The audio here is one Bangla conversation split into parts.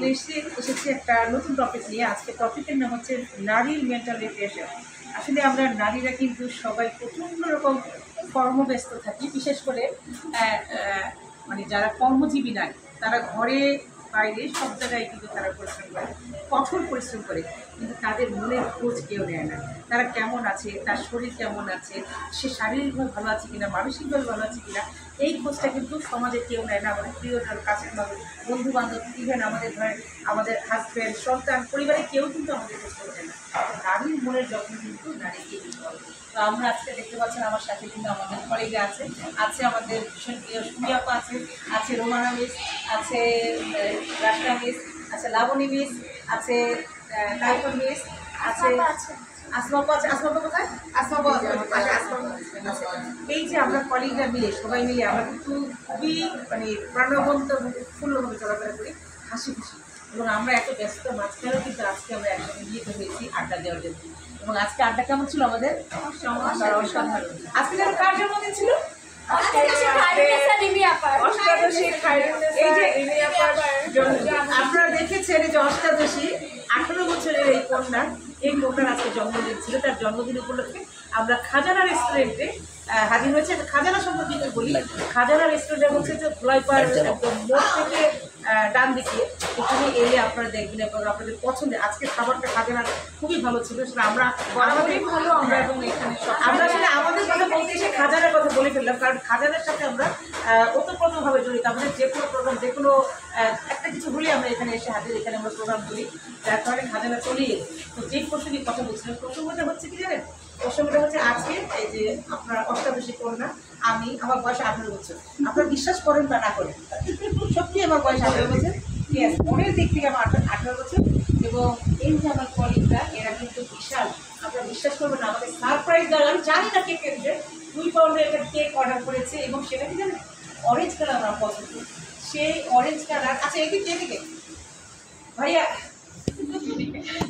চলে এসেছি একটা নতুন টপিক নিয়ে। আজকে টপিকের নাম হচ্ছে নারীর মেন্টাল ডিপ্রেশন। আসলে আমরা নারীরা কিন্তু সবাই প্রচণ্ড রকম কর্মব্যস্ত থাকি, বিশেষ করে মানে যারা কর্মজীবী নারী তারা ঘরে বাইরে সব জায়গায় কিন্তু তারা পরিশ্রম করে, কঠোর পরিশ্রম করে, কিন্তু তাদের মনের খোঁজ কেউ নেয় না। তারা কেমন আছে, তার শরীর কেমন আছে, সে শারীরিকভাবে ভালো আছে কিনা, মানসিকভাবে ভালো আছে কিনা, এই খোঁজটা কিন্তু সমাজে কেউ নেয় না। আমাদের প্রিয়জন, কাছের মানুষ, বন্ধু বান্ধব, ইভেন আমাদের ধরেন আমাদের হাজব্যান্ড, সন্তান, পরিবারে কেউ কিন্তু আমাদের খোঁজ করছে না। নারীর মনের যত্ন কিন্তু নারীকে দিতে হবে। তো আমরা আজকে দেখতে পাচ্ছেন আমার সাথে কিন্তু আমাদের কলিগরা আছে আমাদের ভীষণ প্রিয় সুমিয়াপা আছে রোমানা মিস, আছে রাশনা মিস, আছে লাবণী মিস, আছে টাইফন মিস, আছে আসমাপা আছে। আসমাপা কোথায়? আসমাপা আছে। এই যে আমরা কলিগরা মিলে সবাই মিলে আমরা কিন্তু খুবই মানে প্রাণবন্ত ফুল্লভাবে চলাফেরা করি, হাসি খুশি। এবং আমরা এত ব্যস্ত মাঝখানেও কিন্তু আজকে আমরা একসঙ্গে মিলিত হয়েছি আড্ডা দেওয়ার জন্য। এবং আজকে আড্ডা কেমন ছিল আমাদের? আজকে যেন কার জন্মদিন ছিল? আপনারা দেখেছেন এই যে অষ্টাদশী 18 বছরের এই কন্যা, এই কন্যার আজকে জন্মদিন ছিল। তার জন্মদিন উপলক্ষে আমরা খাজানা রেস্টুরেন্টে হাজির হয়েছে। খাজানা সম্পর্কে বলি, খাজানা রেস্টুরেন্টে হচ্ছে যে ধুলাইপাড় একদম মোড় থেকে ডান দিকে, এখানে এলে আপনারা দেখবেন এবং আপনাদের পছন্দের আজকে খাবারটা খাজানার খুবই ভালো ছিল। সেটা আমরা বরাবরই ভালো, আমরা এবং এখানে আমরা আসলে আমাদের কথা বলতে এসে খাজানার কথা বলে ফেললাম, কারণ খাজানার সাথে আমরা ওতপ্রোতভাবে জড়িত। আমাদের যে কোনো প্রোগ্রাম, যে কোনো একটা কিছু হলে আমরা এখানে এসে হাজির, এখানে আমরা প্রোগ্রাম করি, যার কারণে খাজানা চলেই এলো। তো যেই প্রসঙ্গে কথা বলছিলাম, প্রসঙ্গটা হচ্ছে কি জানেন? প্রসঙ্গটা হচ্ছে আজকে এই যে আপনার অষ্টাদশী কন্যা, আমার বয়স 18 বছর। আপনারা বিশ্বাস করেন বা না করেন, সত্যি আমার বয়স 18 বছর। ইয়েস, মনের দিক থেকে আমার 18 বছর। এবং এই যে আমার কলিগরা, এরা কিন্তু বিশাল, আপনারা বিশ্বাস করবেন না, আমাদের সারপ্রাইজ দেওয়ার, আমি জানি না কে কেটে 2 পাউন্ডের একটা কেক অর্ডার করেছে এবং সেটা কি জানেন? অরেঞ্জ কালার আমার পছন্দ, সেই অরেঞ্জ কালার। আচ্ছা এদিকে এদিকে ভাইয়া,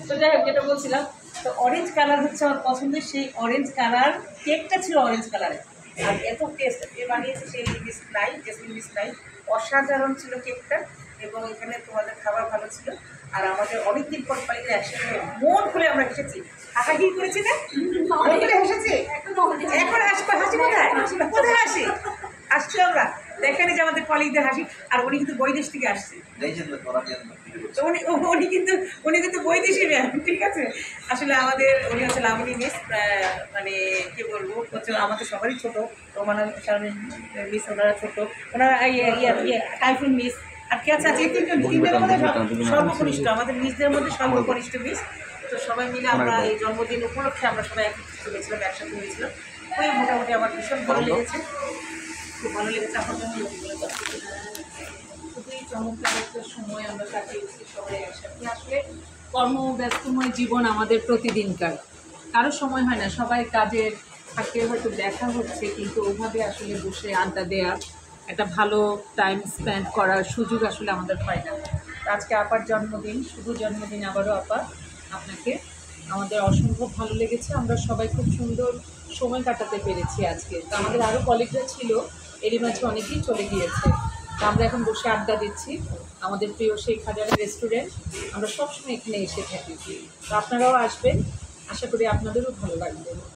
তো যাই হোক যেটা বলছিলাম, তো অরেঞ্জ কালার হচ্ছে আমার পছন্দের, সেই অরেঞ্জ কালার কেকটা ছিল অরেঞ্জ কালারের। আর এত টেস্ট, এ বানিয়েছে সেই মিস নাই, জেসমিন মিস নাই, অসাধারণ ছিল কেকটা। এবং এখানে তোমাদের খাবার ভালো ছিল। আর আমাদের অনেকদিন পর পাইলে একসাথে মন খুলে আমরা হেসেছি, হাসাহি করেছি না? মন খুলে হেসেছি। এখন হাসি কোথায়? কোথায় হাসি আসছে? আমরা দেখেন যে আমাদের কলিগদের হাসি। আর উনি কিন্তু বৈদেশ থেকে আসছে, উনি কিন্তু বৈদেশি ম্যাম, ঠিক আছে? আসলে উনি হচ্ছে লাবণী মিস, মানে কি বলবো, হচ্ছে আমাদের সবারই ছোটো, রোমানা মিস ওনারা ছোটো, ওনারা টাইফুন মিস, আর কি আছে এই তিনজনের মধ্যে সর্বকনিষ্ঠ, আমাদের মিসদের মধ্যে সর্বকনিষ্ঠ মিস। তো সবাই মিলে আমরা এই জন্মদিন উপলক্ষে আমরা সবাই একত্রিত হয়েছিলাম, একসাথে হয়েছিলাম। ওই মোটামুটি আমার ভীষণ ভালো লেগেছে, খুব ভালো লেগেছে। আমার জন্য খুবই চমৎকার একটা সময় আমরা কাটিয়েছি সবাই একসাথে। আসলে কর্মব্যস্তময় জীবন আমাদের প্রতিদিনকার, কারো সময় হয় না, সবাই কাজের থাকে, হয়তো দেখা হচ্ছে, কিন্তু ওভাবে আসলে বসে আড্ডা দেওয়া, একটা ভালো টাইম স্পেন্ড করার সুযোগ আসলে আমাদের হয় না। আজকে আপার জন্মদিন, শুভ জন্মদিন আবারও আপা আপনাকে। আমাদের অসম্ভব ভালো লেগেছে, আমরা সবাই খুব সুন্দর সময় কাটাতে পেরেছি আজকে। তো আমাদের আরও কলিগরা ছিল, এরই মাঝে অনেকেই চলে গিয়েছে। তো আমরা এখন বসে আড্ডা দিচ্ছি আমাদের প্রিয় সেই খাজানা রেস্টুরেন্ট। আমরা সবসময় এখানে এসে থাকি। তো আপনারাও আসবেন, আশা করি আপনাদেরও ভালো লাগবে।